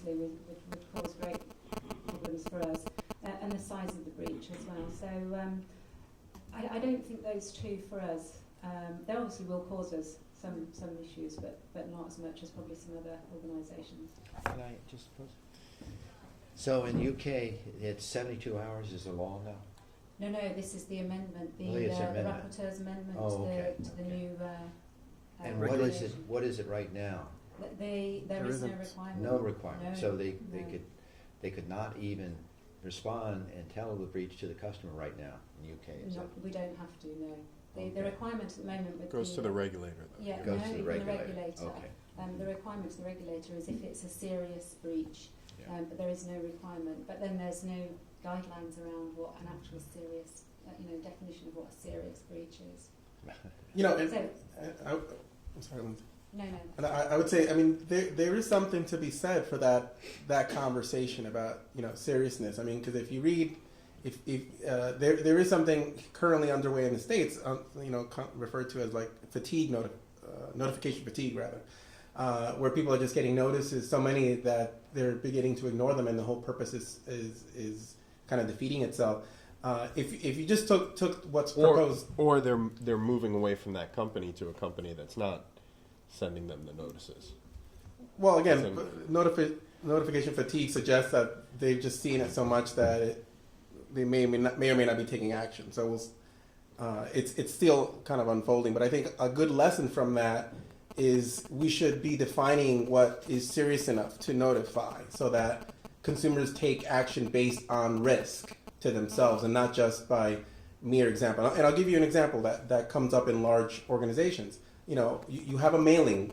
obviously would cause great problems for us, and the size of the breach as well. So I don't think those two for us, they obviously will cause us some issues, but not as much as probably some other organisations. Can I just pause? So in UK, it's 72 hours is the law now? No, this is the amendment, the amendment. rapporteur's amendment to the new And regulation. what is it right now? There is no requirement. No requirement. No, So they could not even respond and tell the breach to the customer right now in UK. We don't have to. No. Okay. The requirement at the moment with Goes to the regulator, though. Yeah, Goes no, to the even regulator. Okay. The requirement to the regulator is if it's a serious breach, Yeah. but there is no requirement. But then there's no guidelines around what an actual serious, definition of what a serious breach is. I'm sorry, Lindsay. No. And I would say, I mean, there is something to be said for that conversation about seriousness. I mean, because if you read, if there is something currently underway in the States, referred to as like fatigue notification fatigue rather, where people are just getting notices so many that they're beginning to ignore them, and the whole purpose is kind of defeating itself. If you just took what's proposed, or they're moving away from that company to a company that's not sending them the notices. Well, again, notification fatigue suggests that they've just seen it so much that they may or may not be taking action. So it's still kind of unfolding. But I think a good lesson from that is we should be defining what is serious enough to notify, so that consumers take action based on risk to themselves and not just by mere example. And I'll give you an example that comes up in large organizations. You have a mailing